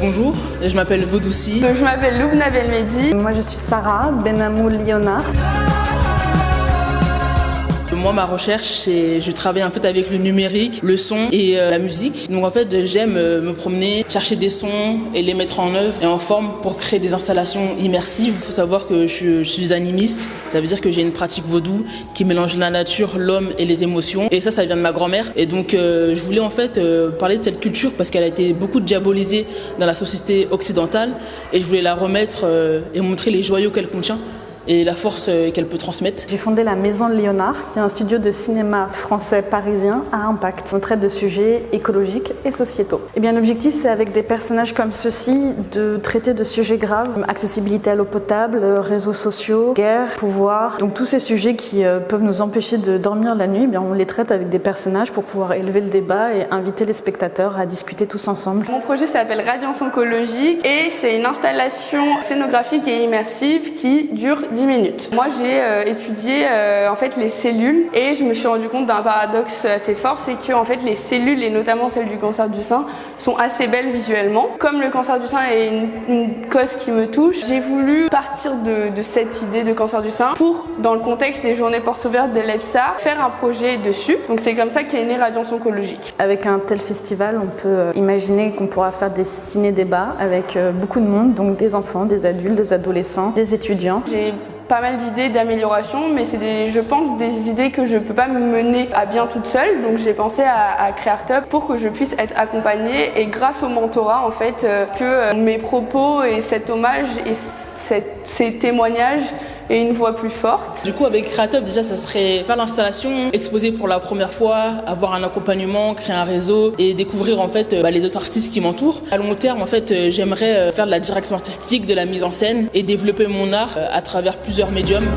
Bonjour, je m'appelle Vaudoussi. Donc je m'appelle Loubna Belmedi. Moi je suis Sarah Benamou Léonard. Moi, ma recherche, c'est je travaille en fait avec le numérique, le son et la musique. Donc en fait, j'aime me promener, chercher des sons et les mettre en œuvre et en forme pour créer des installations immersives. Il faut savoir que je suis animiste. Ça veut dire que j'ai une pratique vaudou qui mélange la nature, l'homme et les émotions. Et ça vient de ma grand-mère. Et donc je voulais en fait parler de cette culture parce qu'elle a été beaucoup diabolisée dans la société occidentale. Et je voulais la remettre et montrer les joyaux qu'elle contient et la force qu'elle peut transmettre. J'ai fondé la Maison de Léonard, qui est un studio de cinéma français parisien à impact. On traite de sujets écologiques et sociétaux. Et bien l'objectif, c'est avec des personnages comme ceux-ci de traiter de sujets graves, accessibilité à l'eau potable, réseaux sociaux, guerre, pouvoir. Donc tous ces sujets qui peuvent nous empêcher de dormir la nuit, eh bien on les traite avec des personnages pour pouvoir élever le débat et inviter les spectateurs à discuter tous ensemble. Mon projet s'appelle Radiance oncologique et c'est une installation scénographique et immersive qui dure 10 minutes. Moi j'ai étudié en fait les cellules et je me suis rendu compte d'un paradoxe assez fort, c'est que en fait les cellules et notamment celles du cancer du sein sont assez belles visuellement. Comme le cancer du sein est une cause qui me touche, j'ai voulu partir de cette idée de cancer du sein pour, dans le contexte des journées portes ouvertes de l'EPSA, faire un projet dessus. Donc c'est comme ça qu'est née Radiance oncologique. Avec un tel festival, on peut imaginer qu'on pourra faire des ciné-débats avec beaucoup de monde, donc des enfants, des adultes, des adolescents, des étudiants. J'ai pas mal d'idées d'amélioration, mais c'est je pense des idées que je peux pas mener à bien toute seule. Donc j'ai pensé à Créartup pour que je puisse être accompagnée et grâce au mentorat en fait que mes propos et cet hommage et ces témoignages et une voix plus forte. Du coup, avec Créartup, déjà, ça serait faire l'installation, exposer pour la première fois, avoir un accompagnement, créer un réseau et découvrir en fait les autres artistes qui m'entourent. À long terme, en fait, j'aimerais faire de la direction artistique, de la mise en scène et développer mon art à travers plusieurs médiums.